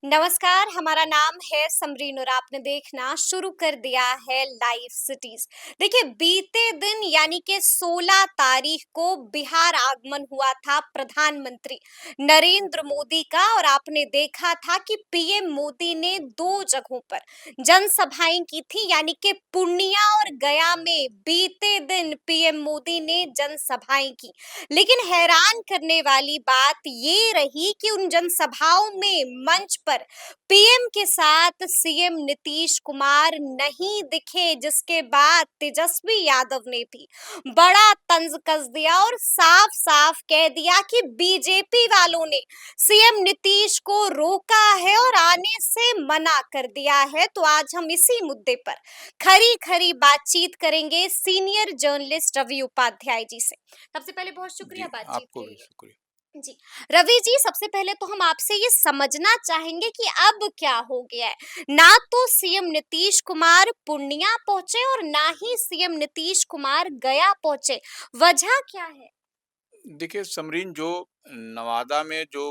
नमस्कार, हमारा नाम है समरीन और आपने देखना शुरू कर दिया है लाइव सिटीज। देखिए, बीते दिन यानी कि 16 तारीख को बिहार आगमन हुआ था प्रधानमंत्री नरेंद्र मोदी का और आपने देखा था कि पीएम मोदी ने दो जगहों पर जनसभाएं की थी यानी कि पूर्णिया और गया में बीते दिन पीएम मोदी ने जनसभाएं की। लेकिन हैरान करने वाली बात ये रही कि उन जनसभाओं में मंच पर पीएम के साथ सीएम नीतीश कुमार नहीं दिखे, जिसके बाद तेजस्वी यादव ने भी बड़ा तंज कस दिया और साफ साफ कह दिया कि बीजेपी वालों ने सीएम नीतीश को रोका है और आने से मना कर दिया है। तो आज हम इसी मुद्दे पर खरी खरी बातचीत करेंगे सीनियर जर्नलिस्ट रवि उपाध्याय जी से। सबसे पहले बहुत शुक्रिया जी, बातचीत आपको के भी लिए। शुक्रिया। जी, रवि जी, सबसे पहले तो हम आपसे ये समझना चाहेंगे कि अब क्या हो गया है। ना तो सीएम नीतीश कुमार पूर्णिया पहुंचे और ना ही सीएम नीतीश कुमार गया पहुंचे। वजह क्या है? देखिए समरीन, जो नवादा में जो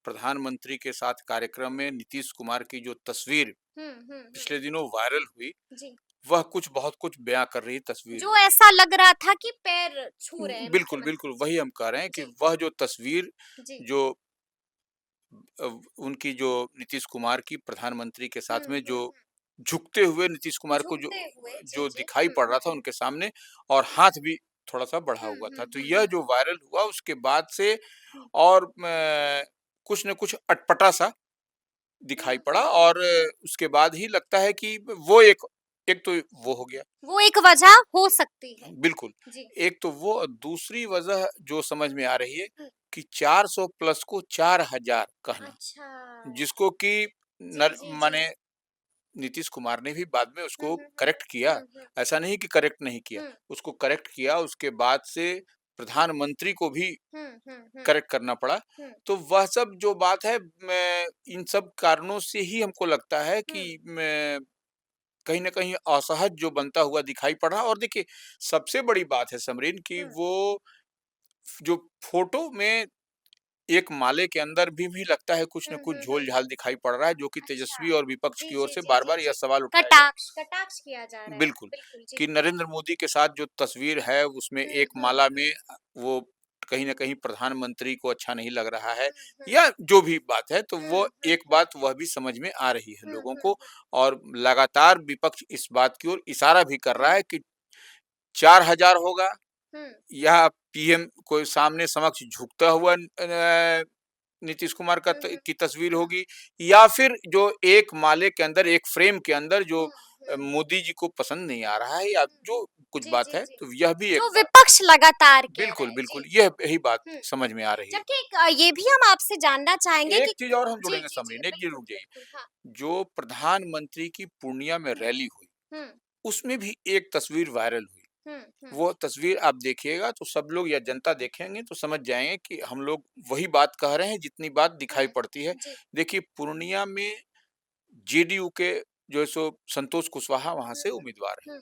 प्रधानमंत्री के साथ कार्यक्रम में नीतीश कुमार की जो तस्वीर हम्म। पिछले दिनों वायरल हुई, जी, वह कुछ बहुत कुछ बयां कर रही तस्वीर जो है। ऐसा लग रहा था कि पैर छू रहे हैं बिल्कुल, मुख्यमंत्री बिल्कुल जी। वही हम कह रहे हैं कि जी, वह जो तस्वीर जी। जो उनकी जो नीतीश कुमार की प्रधानमंत्री के साथ में जो हम्म। झुकते हुए नीतीश कुमार को जो झुकते हुए, जी जो जी। दिखाई पड़ रहा था उनके सामने, और हाथ भी थोड़ा-सा बढ़ा हुआ था। तो यह हम्म। जो वायरल हुआ उसके बाद से हम्म और कुछ न कुछ अटपटा-सा दिखाई पड़ा, हम्म। और उसके बाद ही लगता है कि वो एक एक तो वो हो गया। वो एक वजह हो सकती है। बिल्कुल, जी। एक तो वो, और दूसरी वजह जो समझ में आ रही है कि 400 प्लस को 4000 कहना, अच्छा। जिसको कि जी, नर जी, जी। माने नीतीश कुमार ने भी बाद में हुँ, उसको हुँ, हुँ। करेक्ट किया। हुँ, हुँ। ऐसा नहीं कि करेक्ट नहीं किया, हुँ, उसको करेक्ट किया, उसके बाद से प्रधानमंत्री को भी हुँ, हुँ, हुँ, करेक्ट करना पड़ा। हुँ, तो वह सब जो बात है, मैं इन सब कारणों से ही हमको लगता है हुँ, कि मैं कहीं न कहीं असहज जो बनता हुआ दिखाई पड़ रहा। और देखिए, सबसे बड़ी बात है समरीन कि हुँ, वो जो फ़ोटो में एक माले के अंदर भी लगता है कुछ न हुँ, कुछ हुँ, हुँ। झोल-झाल दिखाई पड़ रहा है, जो कि अच्छा। तेजस्वी और विपक्ष जी, की ओर जी, से जी, जी, बार-बार यह जी। सवाल उठाया जा रहा कटाक्ष कटाक्ष किया जा है। रहा है। बिल्कुल, बिल्कुल, जी। कि नरेंद्र मोदी के साथ जो तस्वीर है उसमें हुँ, एक हुँ, माला में वो कहीं न कहीं प्रधानमंत्री को अच्छा नहीं लग रहा है, हुँ, हुँ, या जो भी बात है, तो हुँ, वो हुँ, एक हुँ, बात वह भी समझ में आ रही है हुँ, लोगों हुँ, को। हुँ, और लगातार विपक्ष इस बात की ओर इशारा भी कर रहा हुँ, है कि 4000 होगा, हुँ, या पीएम को सामने समक्ष झुकता हुआ नीतीश कुमार का हुँ, त हुँ, की तस्वीर हुँ, होगी, या फिर जो एक माले के अंदर, एक फ्रेम के अंदर जो हुँ, हुँ, मोदी जी को पसंद नहीं आ रहा है, या हुँ। जो कुछ जी, बात जी, है, जी। तो यह भी एक जो बात। विपक्ष लगातार कह रहा बिल्कुल, है। बिल्कुल, जी। यही बात हुँ। समझ में आ रही है। जबकि एक ये भी हम आपसे जानना चाहेंगे एक कि चीज़ और हम जी, जुड़ेंगे जी, जी, समरीन, एक चीज़ बिल्कुल, रुक जाइए। बिल्कुल। हाँ। जो प्रधानमंत्री की पूर्णिया में हुँ, रैली हुई, हुँ, उसमें भी एक तस्वीर वायरल हुई। हुँ, हुँ, वो तस्वीर आप देखिएगा तो सब लोग या जनता देखेंगे तो समझ जाएँगे कि हम लोग वही बात कह रहे हैं जितनी बात दिखाई हुँ। पड़ती है। जी। देखिए, पूर्णिया में जेडीयू के जो है सो संतोष कुशवाहा वहाँ हुँ, से उम्मीदवार हैं, हुँ,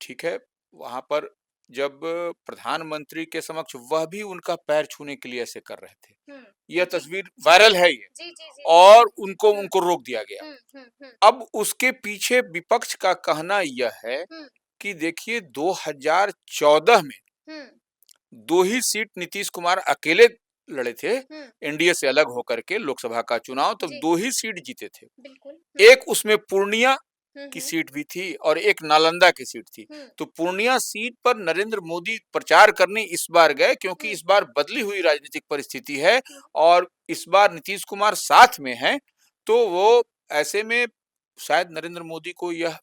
ठीक है? वहाँ पर जब प्रधानमंत्री के समक्ष वह भी उनका पैर छूने के लिए ऐसे कर रहे थे। हुँ। यह जी। तस्वीर वायरल है ये, जी, जी, जी, जी, जी। और उनको हुँ, उनको रोक दिया गया। हुँ, हुँ, हुँ, अब उसके पीछे विपक्ष का कहना यह है हुँ, कि देखिए, 2014 में हुँ, 2 ही सीट नीतीश कुमार अकेले लड़े थे, हुँ। एनडीए से अलग होकर के लोकसभा का चुनाव, तो जी, 2 ही सीट जीते थे। बिल्कुल। हुँ, एक उसमें पूर्णिया हुँ, की हुँ, सीट भी थी और एक नालंदा की सीट थी। हुँ, तो पूर्णिया सीट पर नरेंद्र मोदी प्रचार करने इस बार गए, क्योंकि हुँ, इस बार बदली हुई राजनीतिक परिस्थिति है, हुँ, और इस बार नीतीश कुमार साथ में हैं। तो वो ऐसे में शायद नरेंद्र मोदी को यह हुँ।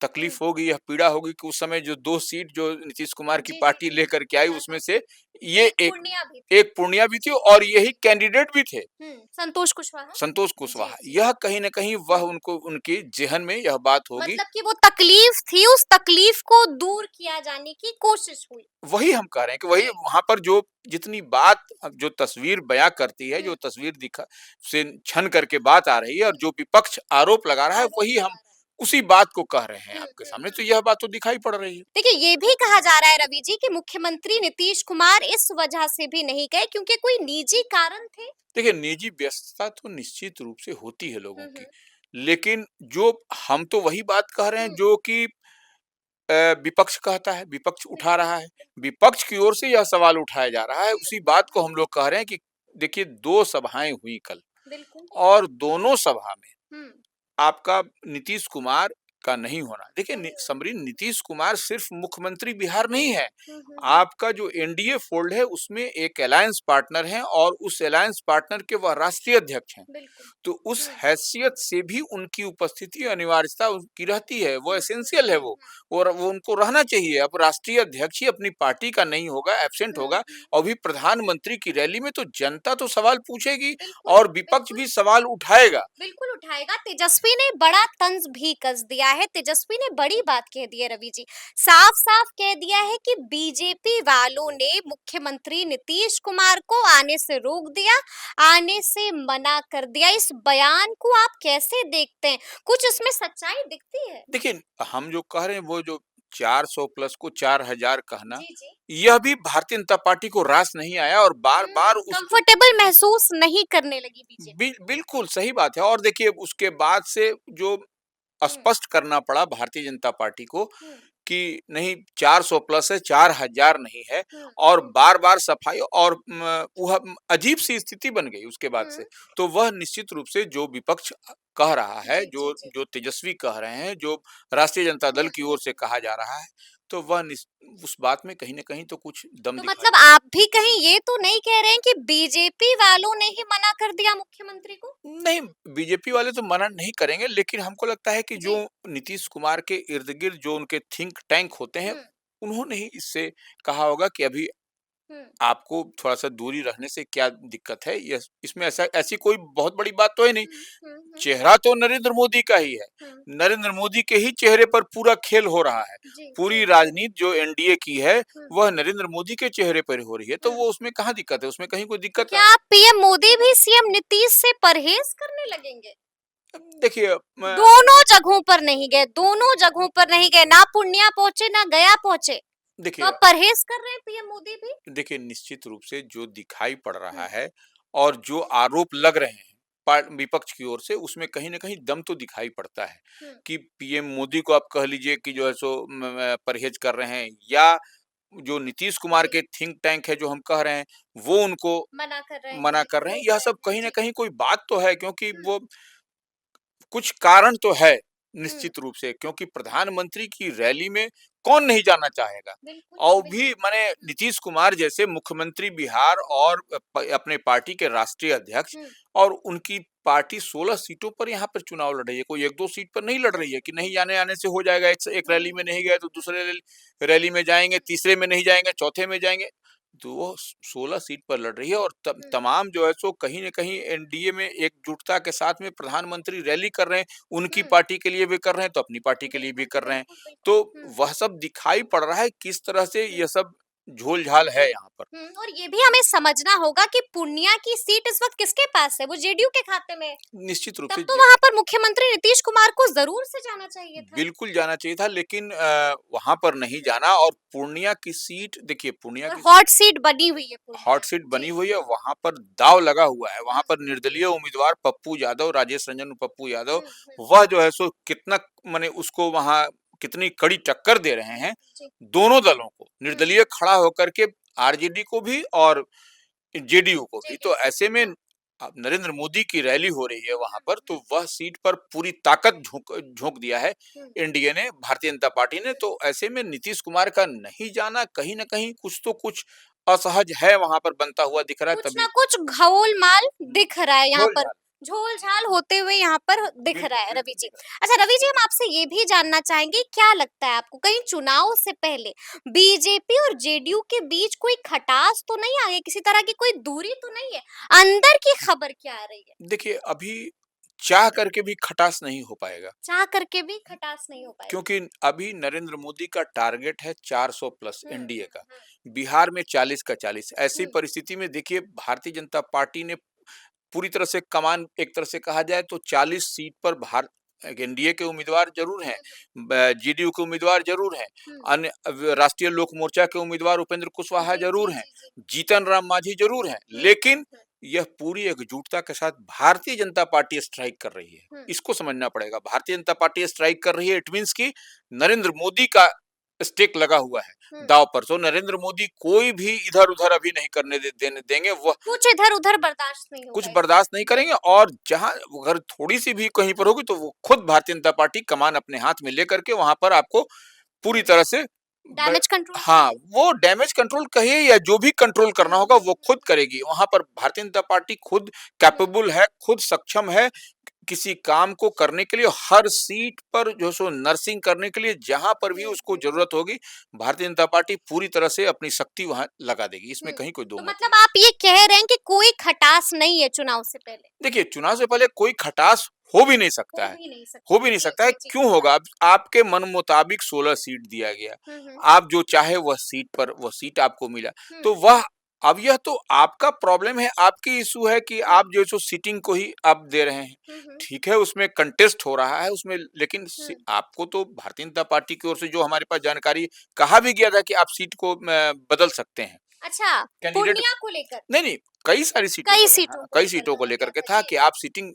तकलीफ होगी, यह पीड़ा होगी कि उस समय जो 2 सीट जो नीतीश कुमार की जी, जी, पार्टी जी। लेकर के आई, हाँ, उसमें हाँ। से ये एक एक पूर्णिया भी थी। एक पूर्णिया भी थी, जी, और जी, यही जी। कैंडिडेट भी थे, संतोष कुशवाहा? संतोष जी, कुशवाहा। जी। यह कहीं न कहीं वह हुँ। उनको उनके ज़हन में यह बात होगी। मतलब कि वो तकलीफ थी, उस तकलीफ को दूर किया जाने की कोशिश हुई। वही हम कह रहे हैं कि वही जी। वहाँ पर जो जितनी बात जो तस्वीर बयाँ करती है, जो हुँ, तस्वीर दिखा से छन करके बात आ रही है, और हुँ। जो विपक्ष आरोप लगा रहा है, आरोप वही हम लगा रहा है। उसी बात को कह रहे हैं हुँ, आपके हुँ, सामने, तो हुँ। यह बात तो दिखाई पड़ रही है। देखिए, ये भी कहा जा रहा है रवि जी कि मुख्यमंत्री नीतीश कुमार इस वजह से भी नहीं गए क्योंकि कोई निजी कारण थे। देखिए, निजी व्यस्तता तो निश्चित रूप से होती है लोगों हुँ, की, हुँ, लेकिन जो हम तो वही बात कह रहे हैं हुँ। जो कि विपक्ष कहता है, विपक्ष उठा बिल्कुल, रहा है। बिल्कुल। विपक्ष की ओर से यह सवाल उठाया जा रहा है, हुँ, उसी हुँ, बात को हुँ। हम लोग कह रहे हैं कि देखिए 2 सभाएँ हुई कल बिल्कुल। और दोनों सभा में हुँ। आपका नीतीश कुमार का नहीं होना। देखिए ओह! समरीन, नीतीश कुमार सिर्फ मुख्यमंत्री बिहार नहीं है। हुँ, हुँ, हुँ। आपका जो एनडीए फोल्ड है उसमें एक अलायंस पार्टनर हैं और उस अलायंस पार्टनर के वह राष्ट्रीय अध्यक्ष हैं। बिल्कुल। तो उस हुँ। हैसियत से भी उनकी उपस्थिति अनिवार्यता उनकी रहती है, वो हुँ, हुँ, एसेंशियल है हुँ, वो। हुँ। और वो उनको रहना चाहिए। अब राष्ट्रीय अध्यक्ष ही अपनी पार्टी का नहीं होगा, एब्सेंट हुँ, होगा, हुँ। और भी प्रधानमंत्री की रैली में तो जनता तो सवाल पूछेगी बिल्कुल, और विपक्ष बिल्कुल। भी सवाल उठाएगा। बिल्कुल उठाएगा। तेजस्वी ने बड़ा तंज भी कस दिया है। तेजस्वी ने बड़ी बात कह दी है रवि जी। साफ-साफ कह दिया है कि बीजेपी वालों ने मुख्यमंत्री नीतीश कुमार को आने से रोक दिया, आने से मना कर दिया। इस बयान को आप कैसे देखते हैं? कुछ इसमें सच्चाई दिखती है? देखिए, हम जो कह रहे हैं वो जो 400 प्लस को 4000 कहना, जी, जी। यह भी भारतीय जनता पार्टी को रास नहीं आया और बार-बार उसको कंफर्टेबल महसूस नहीं करने लगी बीजेपी। बिल्कुल सही बात है। और देखिए उसके बाद से जो हुँ, स्पष्ट करना पड़ा भारतीय जनता पार्टी को हुँ, कि नहीं 400 प्लस है, 4000 नहीं है, हुँ, और हुँ, बार-बार सफाई और वह अजीब-सी स्थिति बन गई उसके बाद हुँ। से। तो वह निश्चित रूप से जो विपक्ष कह रहा है, जी, जी, जो जी। जो तेजस्वी कह रहे हैं, जो राष्ट्रीय जनता हुँ, दल की हुँ, ओर से हुँ। कहा जा रहा है, तो वह उस बात में कहीं न कहीं तो कुछ दम तो दिखाई मतलब आप भी कहीं ये तो नहीं कह रहे हैं कि बीजेपी वालों ने ही मना कर दिया मुख्यमंत्री को? नहीं, बीजेपी वाले तो मना नहीं करेंगे, लेकिन हमको लगता है कि जो जी। नीतीश कुमार के इर्द-गिर्द जो उनके थिंक टैंक होते हैं, हुँ, उन्होंने ही इससे कहा होगा कि अभी हुँ, आपको थोड़ा-सा दूरी रखने से क्या दिक्कत है? यस, इसमें ऐसी कोई बहुत बड़ी बात तो है नहीं। हुँ, हुँ, हुँ, चेहरा तो नरेंद्र मोदी का ही है। हुँ। नरेंद्र मोदी के ही चेहरे पर पूरा खेल हो रहा है। जी, जी, पूरी जी। राजनीति जो एनडीए की है, हुँ, वह नरेंद्र मोदी के चेहरे पर हो रही है, तो हुँ। वो उसमें कहाँ दिक्कत है? उसमें कहीं कोई तो दिक्कत क्या आप पीएम मोदी भी सीएम नीतीश से परहेज करने लगेंगे? देखिए दोनों जगहों पर नहीं गए, दोनों जगहों पर नहीं गए, ना पूर्णिया पहुँचे, ना गया पहुँचे। तो देखिए अब परहेज कर रहे हैं पीएम मोदी भी? देखिए निश्चित रूप से जो दिखाई पड़ रहा हुँ, है और जो आरोप लग रहे हैं विपक्ष की ओर से, उसमें कहीं न कहीं दम तो दिखाई पड़ता है हुँ, कि पीएम मोदी को आप कह लीजिए कि जो है सो परहेज कर रहे हैं, या जो नीतीश कुमार जी। के थिंक टैंक है जो हम कह रहे हैं, वो उनको मना कर रहे मना हैं, कर रहे हैं। रोक यह रहे सब हैं। कहीं न जी। कहीं कोई बात तो है, क्योंकि हुँ, वो कुछ कारण तो है हुँ। निश्चित रूप से, क्योंकि प्रधानमंत्री की रैली में कौन नहीं जाना चाहेगा। बिल्कुल, और भी बिल्कुल। माने हुँ, नीतीश कुमार जैसे मुख्यमंत्री बिहार और अपने पार्टी के राष्ट्रीय अध्यक्ष, हुँ, और उनकी पार्टी 16 सीटों पर यहाँ पर चुनाव लड़ रही है, कोई 1-2 सीट पर नहीं लड़ रही है कि नहीं आने-आने से हो जाएगा। एक हुँ, रैली में नहीं गए तो हुँ, दूसरे रैली में जाएँगे, हुँ, तीसरे में नहीं जाएँगे, चौथे में जाएँगे। तो वो 16 सीट पर लड़ रही है और हुँ, तमाम जो है सो कहीं न कहीं एनडीए में एकजुटता के साथ में प्रधानमंत्री रैली कर रहे हैं। उनकी हुँ। पार्टी के लिए भी कर रहे हैं, तो अपनी पार्टी के लिए भी बिल्कुल, कर रहे हैं। बिल्कुल, बिल्कुल। तो हुँ, वह सब दिखाई पड़ रहा है किस तरह से हुँ, ये सब झोल-झाल है यहाँ पर। और ये भी हमें समझना होगा कि पूर्णिया की सीट इस वक़्त किसके पास है? वो जेडीयू के खाते में है। निश्चित रूप तब से तो वहाँ पर मुख्यमंत्री नीतीश कुमार को ज़रूर से जाना चाहिए था। बिल्कुल जाना चाहिए था, लेकिन वहाँ पर नहीं जाना। और पूर्णिया की सीट देखिए, पूर्णिया और की हॉट सीट बनी हुई है पूर्णिया हॉट में। सीट बनी जी। हुई है, वहाँ पर दाँव लगा हुआ है। हुँ, वहाँ पर हुँ, निर्दलीय उम्मीदवार पप्पू यादव, राजेश रंजन पप्पू यादव, हुँ, हुँ, वह जो है सो कितना माने उसको वहाँ कितनी कड़ी टक्कर दे रहे हैं, जी। दोनों दलों को। हुँ, निर्दलीय खड़ा होकर के आरजेडी को भी और जेडीयू को भी। तो जेडीयू को ऐसे भी। में हाँ। अब नरेंद्र मोदी की रैली हो रही है हुँ, वहाँ हुँ, पर, तो हुँ, वह सीट पर पूरी ताकत झोंक दिया है हुँ, एनडीए ने, भारतीय जनता पार्टी ने। हुँ। तो ऐसे में नीतीश कुमार का नहीं जाना कहीं न कहीं कुछ तो कुछ असहज है वहाँ पर बनता हुआ दिख रहा है, कुछ ना तभी कुछ घोल-माल दिख रहा है यहाँ पर। झोल-झाल। झोल-झाल होते हुए यहाँ पर दिख रहा बिल्कुल, है रवि बिल्कुल जी। दिख रहा अच्छा रवि जी, हम आपसे ये भी जानना चाहेंगे, क्या लगता है आपको कहीं चुनाव से पहले बीजेपी और जेडीयू के बीच कोई खटास तो नहीं आ गई? किसी तरह की कोई दूरी तो नहीं है? अंदर की खबर क्या आ रही है? है। देखिए, अभी चाह करके भी खटास नहीं हो पाएगा, चाह करके भी खटास नहीं हो पाएगी। क्योंकि अभी नरेंद्र मोदी का टारगेट है 400 प्लस हुँ, एनडीए हुँ, का, हुँ, बिहार में 40 का 40। ऐसी हुँ, परिस्थिति में देखिए भारतीय जनता पार्टी ने पूरी तरह से कमान, एक तरह से कहा जाए तो 40 सीट पर एनडीए के उम्मीदवार जरूर हैं, जेडीयू के उम्मीदवार जरूर हैं, अन्य राष्ट्रीय लोक मोर्चा के उम्मीदवार उपेंद्र कुशवाहा जरूर हैं, जीतन राम मांझी जरूर हैं, लेकिन यह पूरी एकजुटता के साथ भारतीय जनता पार्टी स्ट्राइक कर रही है। इसको समझना पड़ेगा, भारतीय जनता पार्टी स्ट्राइक कर रही है, इट मीन्स की नरेंद्र मोदी का स्टेक लगा हुआ है दाव पर। तो नरेंद्र मोदी कोई भी इधर उधर अभी नहीं करने देने देंगे, वह कुछ इधर उधर बर्दाश्त नहीं कुछ होगा। बर्दाश्त नहीं करेंगे, और जहां अगर थोड़ी सी भी कहीं पर होगी तो वो खुद भारतीय जनता पार्टी कमान अपने हाथ में लेकर के वहां पर आपको पूरी तरह से डैमेज कंट्रोल, हाँ, वो डैमेज कंट्रोल कहिए या जो भी कंट्रोल करना होगा वो खुद करेगी। वहां पर भारतीय जनता पार्टी खुद कैपेबल है, खुद सक्षम है किसी काम को करने के लिए। हर सीट पर जो सो नर्सिंग करने के लिए जहां पर भी उसको जरूरत होगी, भारतीय जनता पार्टी पूरी तरह से अपनी शक्ति वहां लगा देगी, इसमें कहीं कोई दो तो मत मतलब नहीं। आप ये कह रहे हैं कि कोई खटास नहीं है चुनाव से पहले? देखिए, चुनाव से पहले कोई खटास हो भी नहीं सकता है, हो भी नहीं सकता है। क्यों होगा? अब आपके मन मुताबिक 16 सीट दिया गया, आप जो चाहे वह सीट पर वह सीट आपको मिला, तो वह अब यह तो आपका प्रॉब्लम है, आपकी इशू है कि आप जो सो सीटिंग को ही आप दे रहे हैं। ठीक है, उसमें कंटेस्ट हो रहा है उसमें, लेकिन आपको तो भारतीय जनता पार्टी की ओर से जो हमारे पास जानकारी कहा भी गया था कि आप सीट को बदल सकते हैं। अच्छा, कैंडिडेट पूर्णिया को लेकर? नहीं, कई सारी सीटों कई सीटों को लेकर के था कि आप सीटिंग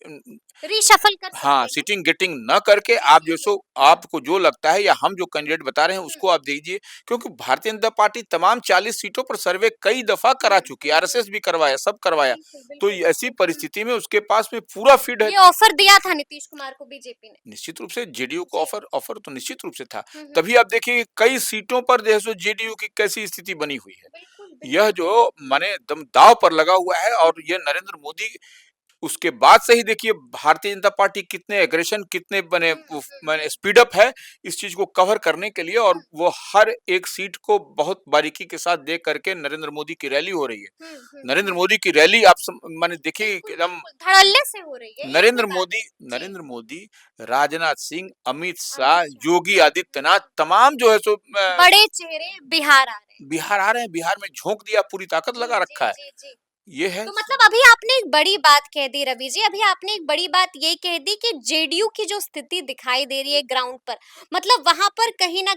रीशफल कर सकते हाँ, हैं। सीटिंग गेटिंग न करके आप जो सो आपको जो लगता है या हम जो कैंडिडेट बता रहे हैं उसको आप दीजिए, क्योंकि भारतीय जनता पार्टी तमाम 40 सीटों पर सर्वे कई दफा करा चुकी है, आरएसएस भी करवाया, सब करवाया। तो ऐसी परिस्थिति में उसके पास में पूरा फीड है। ये ऑफर दिया था नीतीश कुमार को बीजेपी ने। निश्चित रूप से जेडीयू को ऑफर तो निश्चित रूप से था। तभी आप देखिए कई सीटों पर जो है सो जेडीयू की कैसी स्थिति बनी हुई है। यह जो माने दम दाव पर लगा हुआ है, और यह नरेंद्र मोदी उसके बाद से ही देखिए भारतीय जनता पार्टी कितने एग्रेशन, कितने बने माने स्पीड अप है इस चीज को कवर करने के लिए, और वो हर एक सीट को बहुत बारीकी के साथ देख करके नरेंद्र मोदी की रैली हो रही है। नरेंद्र मोदी की रैली आप माने देखिए एकदम धड़ल्ले से हो रही है। नरेंद्र मोदी, राजनाथ सिंह, अमित शाह, योगी आदित्यनाथ, तमाम जो है सो बड़े चेहरे बिहार आ रहे हैं। बिहार में झोंक दिया, पूरी ताकत लगा रखा है। ये है। तो मतलब अभी आपने एक बड़ी बात कह दी रवि जी, अभी आपने एक बड़ी बात ये कह दी कि जेडीयू की जो स्थिति दिखाई दे रही है ग्राउंड पर, मतलब वहां पर कहीं ना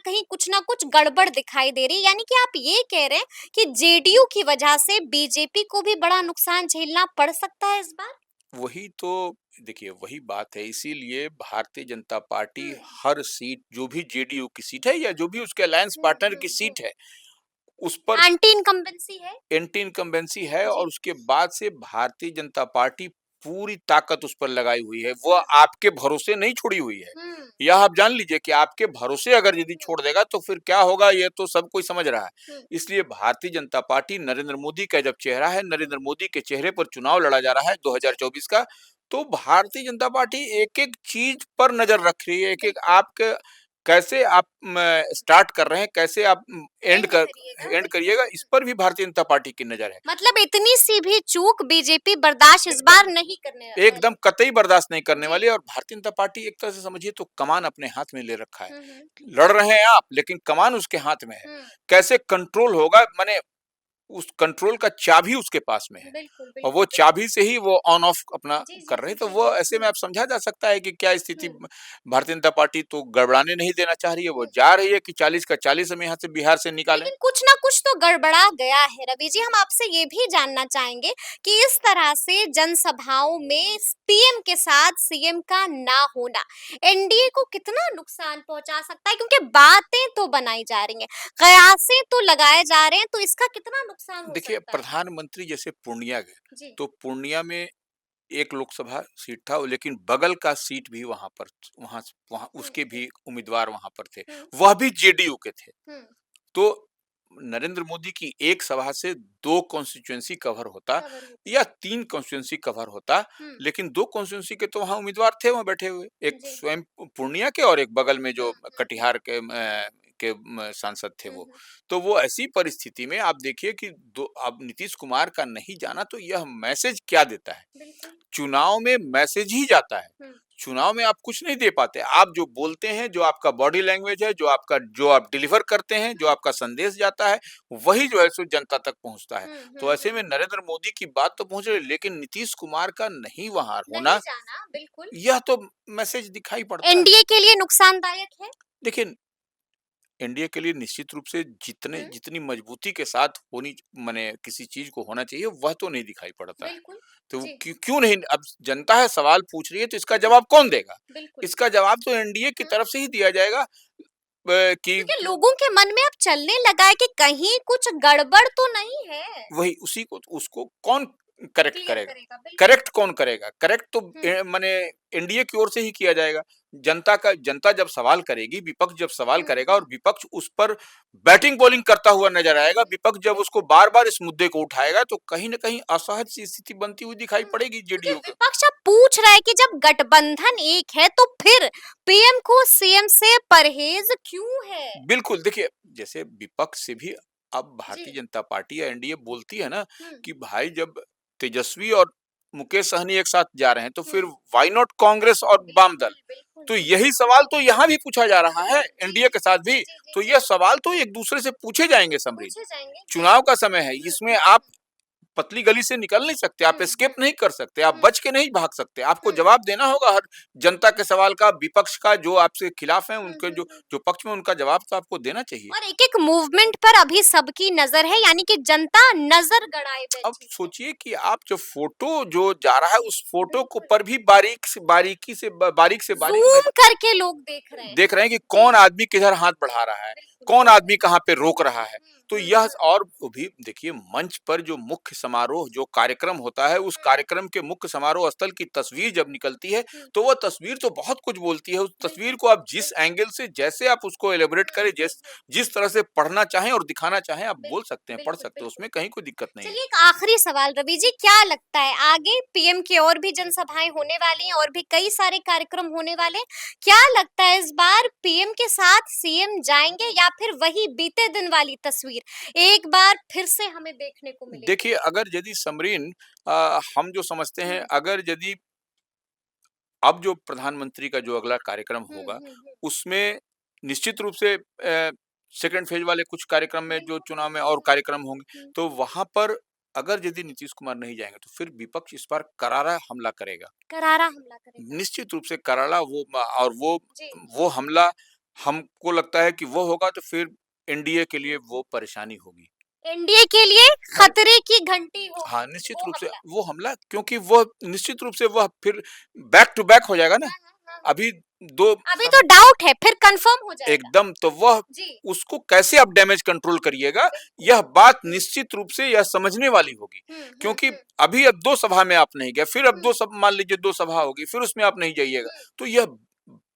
कुछ गड़बड़ दिखाई दे रही है। यानी कि आप ये कह रहे हैं कि जेडीयू की वजह से बीजेपी को भी बड़ा नुकसान झेलना पड़ सकता है इस बार? वही तो देखिए, वही बात है, इसीलिए भारतीय जनता पार्टी हर सीट, जो भी जेडीयू की सीट है या जो भी उसके अलायंस पार्टनर की सीट है, उस पर एंटी इनकम्बेंसी है, और उसके बाद से भारतीय जनता पार्टी पूरी ताकत उस पर लगाई हुई है। वो आपके भरोसे नहीं छोड़ी हुई है, यह आप जान लीजिए कि आपके भरोसे अगर यदि छोड़ देगा तो फिर क्या होगा, ये तो सब कोई समझ रहा है। इसलिए भारतीय जनता पार्टी नरेंद्र मोदी का जब चेहरा है, नरेंद्र मोदी के चेहरे पर चुनाव लड़ा जा रहा है 2024 का, तो भारतीय जनता पार्टी एक एक चीज पर नजर रख रही है। एक एक आपके कैसे आप स्टार्ट कर रहे हैं, कैसे आप एंड करिएगा, इस पर भी भारतीय जनता पार्टी की नजर है। मतलब इतनी सी भी चूक बीजेपी बर्दाश्त इस बार नहीं करने वाली, एकदम कतई बर्दाश्त नहीं करने वाली। और भारतीय जनता पार्टी एक तरह से समझिए तो कमान अपने हाथ में ले रखा है। लड़ रहे हैं आप, लेकिन कमान उसके हाथ में है। कैसे कंट्रोल होगा, माने उस कंट्रोल का चाबी उसके पास में है, और वो चाबी से ही वो ऑन ऑफ अपना कर रहे हैं। तो वो ऐसे में आप समझा जा सकता है कि क्या स्थिति, भारतीय जनता पार्टी तो गड़बड़ाने नहीं देना चाह रही है, वो जा रही है कि 40 का 40 हम यहाँ से बिहार से निकालें। लेकिन कुछ ना कुछ तो गड़बड़ा गया है रवि जी। हम आपसे ये भी जानना चाहेंगे कि इस तरह से जनसभाओं में पीएम के साथ सीएम का ना होना एनडीए को कितना नुकसान पहुंचा सकता है, क्योंकि बातें तो बनाई जा रही हैं, कयासें तो लगाए जा रहे हैं, तो इसका कितना नुकसान हो देखिए, सकता है? प्रधानमंत्री जैसे पूर्णिया गए, तो पूर्णिया में एक लोकसभा सीट था, लेकिन बगल का सीट भी वहां पर, वहां उसके भी उम्मीदवार वहां पर थे, वह भी जेडीयू के थे। तो नरेंद्र मोदी की एक सभा से 2 कॉन्स्टिट्यूएंसी कवर होता या 3 कॉन्स्टिट्यूएंसी कवर होता, लेकिन 2 कॉन्स्टिट्यूएंसी के तो वहां उम्मीदवार थे वहां बैठे हुए, एक स्वयं पूर्णिया के और एक बगल में जो कटिहार के सांसद थे वो। तो वो ऐसी परिस्थिति में आप देखिए कि अब नीतीश कुमार का नहीं जाना तो यह मैसेज क्या देता है। चुनाव में मैसेज ही जाता है, चुनाव में आप कुछ नहीं दे पाते। आप जो बोलते हैं, जो आपका बॉडी लैंग्वेज है, जो आप डिलीवर करते हैं, जो आपका संदेश जाता है, वही जो है सो जनता तक पहुँचता है। तो ऐसे में नरेंद्र मोदी की बात तो पहुँच रही है, लेकिन नीतीश कुमार का नहीं वहाँ नहीं होना, जाना, बिल्कुल। यह तो मैसेज दिखाई पड़ता है। एनडीए के लिए नुकसानदायक है? देखिए, एनडीए के लिए निश्चित रूप से हुँ, जितनी मजबूती के साथ होनी माने किसी चीज़ को होना चाहिए, वह तो नहीं दिखाई पड़ता है। बिल्कुल। तो जी। क्यों नहीं, अब जनता है सवाल पूछ रही है तो इसका हुँ, जवाब कौन देगा? बिल्कुल। इसका जवाब तो एनडीए की हुँ। तरफ से ही दिया जाएगा कि क्योंकि लोगों के मन में अब चलने लगा है कि कहीं कुछ गड़बड़ तो नहीं है। वही उसी को उसको कौन करेक्ट क्लियर करेगा? करेगा, बिल्कुल। करेक्ट कौन करेगा? करेक्ट तो हुँ, माने एनडीए की ओर से ही किया जाएगा। जनता जब सवाल करेगी, विपक्ष जब सवाल हुँ, करेगा और हुँ। विपक्ष उस पर बैटिंग बॉलिंग करता हुआ नजर आएगा, विपक्ष जब उसको बार-बार इस मुद्दे को उठाएगा तो कहीं न कहीं असहज सी स्थिति बनती हुई दिखाई हुँ, पड़ेगी क्योंकि जेडीयू को। विपक्ष अब पूछ रहा है कि जब गठबंधन एक है तो फिर पीएम को सीएम से परहेज क्यों है? बिल्कुल, देखिए जैसे विपक्ष से भी अब जी। भारतीय जनता पार्टी या एनडीए बोलती है ना हुँ, कि भाई जब तेजस्वी और मुकेश सहनी एक साथ जा रहे हैं तो फिर हुँ। व्हाई नॉट कांग्रेस और वाम दल? बिल्कुल, बिल्कुल, तो बिल्कुल। यही सवाल तो यहाँ भी पूछा जा रहा है जी, एनडीए के साथ जी, भी। जी, जी, तो जी। यह सवाल तो एक दूसरे से पूछे जाएंगे समरीन। पूछे जाएँगे, जी। चुनाव का समय है, हुँ, इसमें हुँ, आप हुँ, पतली गली से निकल नहीं सकते, हुँ, आप एस्केप हुँ, नहीं कर सकते, आप हुँ, बच के नहीं भाग सकते। आपको हुँ, जवाब देना होगा हर जनता के सवाल का, विपक्ष का, जो आपसे खिलाफ हैं, हुँ, उनके हुँ, जो हुँ। जो पक्ष में उनका जवाब तो आपको देना चाहिए। और एक-एक मूवमेंट पर अभी सबकी नज़र है, यानी कि जनता नज़र गड़ाए अब बैठी है। सोचिए कि आप जो फ़ोटो जो जा रहा है, उस फ़ोटो को बिल्कुल। पर भी बारीक से बारीक ज़ूम नज़र करके लोग देख रहे हैं। देख रहे हैं कि जी, कौन आदमी किधर हाथ बढ़ा रहा है, बिल्कुल, कौन बिल्कुल। आदमी कहाँ पे रोक रहा है। हुँ, तो हुँ, यह हुँ, और वो भी देखिए मंच पर जो मुख्य समारोह जो कार्यक्रम होता है, उस हुँ, कार्यक्रम के मुख्य समारोह स्थल की तस्वीर जब निकलती है, हुँ। तो वह तस्वीर तो बहुत कुछ बोलती है। उस तस्वीर बिल्कुल, को आप जिस बिल्कुल। एंगल से जैसे आप उसको एलाबोरेट हुँ, करें, हुँ, हुँ। जिस तरह से पढ़ना चाहें और दिखाना चाहें, आप बोल बिल्कुल, सकते हैं, पढ़ बिल्कुल, सकते हैं, बिल्कुल। उसमें कहीं कोई दिक्कत नहीं है। चलिए एक आखिरी सवाल रवि जी, क्या लगता है आगे पीएम की और भी जनसभाएं होने वाली हैं और भी कई सारे कार्यक्रम होने वाले हैं। क्या लगता है इस बार पीएम के साथ सीएम जाएंगे या फिर वही बीते दिन वाली तस्वीर एक बार फिर से हमें देखने को मिलेगी? देखिए, अगर यदि समरीन हम जो समझते हैं, हम्म, अगर यदि अब जो प्रधानमंत्री का जो अगला कार्यक्रम होगा, हम्म। उसमें निश्चित रूप से सेकंड फेज वाले कुछ कार्यक्रम में जो बिल्कुल। चुनाव में और कार्यक्रम होंगे, हम्म, तो वहाँ पर अगर यदि नीतीश कुमार नहीं जाएँगे, तो फिर विपक्ष इस बार करारा हमला करेगा। करारा हमला करेगा। निश्चित रूप से करारा वो म और जी। वो हमला हमको लगता है कि वो होगा तो फिर एनडीए के लिए वो परेशानी होगी। एनडीए के लिए खतरे की घंटी हाँ, होगी निश्चित वो रूप से हमला। वो हमला, क्योंकि वो निश्चित रूप से वह फिर बैक टू बैक हो जाएगा ना। हाँ, हाँ, हाँ, हाँ। अभी 2 अभी तो डाउट है, फिर कंफर्म हो जाएगा। एकदम, तो वह जी। उसको कैसे आप डैमेज कंट्रोल करिएगा, बिल्कुल, यह बात बिल्कुल। निश्चित रूप से यह समझने वाली होगी। हुँ, हुँ, क्योंकि हुँ, अभी अब 2 सभा में आप नहीं गए, फिर अब हुँ, 2 सब मान लीजिए 2 सभा होगी, फिर उसमें आप नहीं जाइएगा। हुँ, तो यह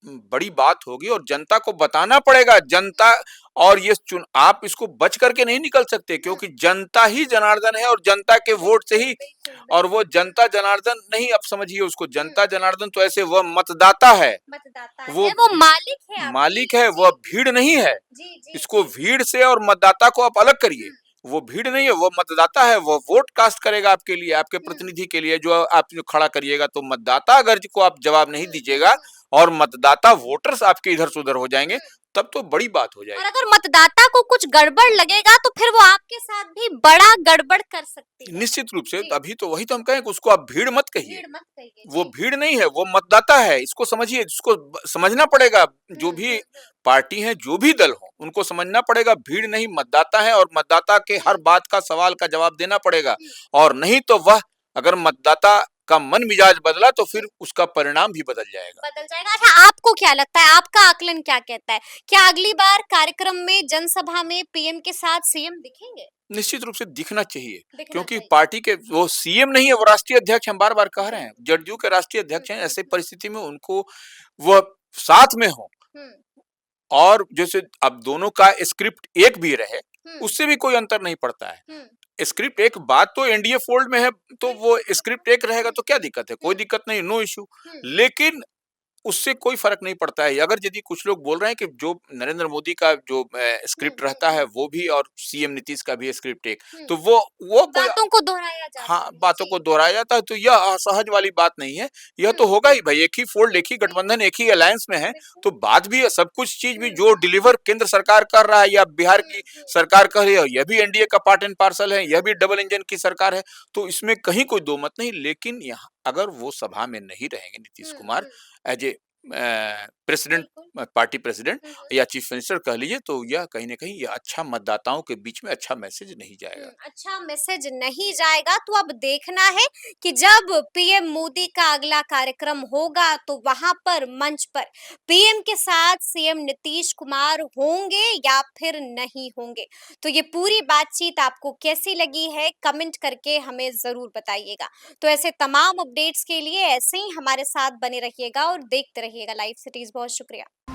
बड़ी बात होगी और जनता को बताना पड़ेगा, जनता हुँ, और ये चुन आप इसको बच करके नहीं निकल सकते, हुँ। क्योंकि जनता ही जनार्दन है और जनता के वोट से बिल्कुल, ही। बिल्कुल, और वो बिल्कुल। जनता जनार्दन नहीं, आप समझिए उसको हुँ, जनता जनार्दन तो ऐसे वह मतदाता है, मतदाता वो है, वो मालिक है आपकी। मालिक है, वह जी, भीड़ नहीं है। जी, जी, इसको जी। भीड़ से और मतदाता को आप अलग करिए। हुँ, वो भीड़ नहीं है, वो मतदाता है, वो वोट कास्ट करेगा आपके लिए, आपके हुँ, प्रतिनिधि के लिए जो आप जो खड़ा करिएगा। तो मतदाता अगर को आप जवाब नहीं हुँ, हुँ, दीजिएगा हुँ, और मतदाता वोटर्स आपके इधर से उधर हो जाएँगे, हुँ। तब तो बड़ी बात हो और जाएगी। अगर मतदाता को कुछ गड़बड़ लगेगा तो फिर वो आपके साथ भी बड़ा गड़बड़ कर सकती है। निश्चित रूप से, जी, अभी तो वही तो हम कहें कि उसको आप भीड़ मत कहिए। भीड़ मत कहिए। वो जी। भीड़ नहीं है, वो मतदाता है, इसको समझिए, इसको समझना पड़ेगा। हुँ, जो हुँ, भी हुँ। पार्टी है, जो भी दल हो, उनको समझना पड़ेगा भीड़ नहीं मतदाता है और मतदाता के हर हुँ, बात का सवाल का जवाब देना पड़ेगा। हुँ, और नहीं तो वह अगर मतदाता का मन मिजाज बदला तो हुँ। फिर उसका परिणाम भी बदल जाएगा। बदल जाएगा। अच्छा आपको क्या लगता है, आपका आकलन क्या कहता है? क्या अगली बार कार्यक्रम में, जनसभा में पीएम के साथ सीएम दिखेंगे? निश्चित रूप से दिखना चाहिए, दिखना क्योंकि चाहिए। पार्टी के वो सीएम नहीं है, वो राष्ट्रीय अध्यक्ष, हम बार-बार कह रहे हैं। बिल्कुल, जदयू के बिल्कुल। राष्ट्रीय हुँ, अध्यक्ष हैं, हुँ, ऐसे हुँ, परिस्थिति में उनको वह साथ में हों। हुँ, और जैसे अब दोनों का स्क्रिप्ट एक भी रहे, हुँ, उससे भी कोई अंतर नहीं पड़ता है। हुँ। स्क्रिप्ट एक बात तो एनडीए फोल्ड में है, तो वो बिल्कुल, स्क्रिप्ट बिल्कुल। एक रहेगा हुँ, तो क्या दिक्कत है? कोई हुँ, दिक्कत नहीं, नो इश्यू। हुँ, लेकिन उससे कोई फ़र्क नहीं पड़ता है। अगर यदि कुछ लोग बोल रहे हैं कि जो नरेंद्र मोदी का जो हुँ, स्क्रिप्ट हुँ, रहता है हुँ। वो भी और सीएम नीतीश का भी स्क्रिप्ट एक, हुँ, तो वो कोई बातों को दोहराया जाता हाँ, है। बातों जी। को दोहराया जाता है, तो यह असहज वाली बात नहीं है। यह हुँ, तो होगा ही भाई, एक ही फ़ोल्ड, एक ही बिल्कुल, गठबंधन, एक ही अलायंस में है, बिल्कुल। तो बात भी सब कुछ चीज़ भी हुँ, जो डिलीवर केंद्र सरकार कर रहा है या बिहार हुँ, की हुँ, सरकार कर रही है, यह भी एनडीए का पार्ट एंड पार्सल है, यह हुँ, भी डबल इंजन की सरकार है, तो इसमें कहीं कोई दो मत नहीं। लेकिन यहाँ अगर वो सभा में नहीं रहेंगे नीतीश हुँ, कुमार हुँ, एज़ ए प्रेसिडेंट, बिल्कुल। पार्टी प्रेसिडेंट हुँ, हुँ। या चीफ मिनिस्टर कह लीजिए, तो यह कहीं न कहीं यह अच्छा मतदाताओं के बीच में अच्छा मैसेज नहीं जाएगा। अच्छा मैसेज नहीं जाएगा तो अब देखना है कि जब पीएम मोदी का अगला कार्यक्रम होगा तो वहां पर मंच पर पीएम के साथ सीएम नीतीश कुमार होंगे या फिर नहीं होंगे। तो ये पूरी बातचीत आपको कैसी लगी है कमेंट करके हमें जरूर बताइएगा। तो ऐसे तमाम अपडेट्स के लिए ऐसे ही हमारे साथ बने रहिएगा और देखते रहिएगा लाइव सिटीज। बहुत शुक्रिया।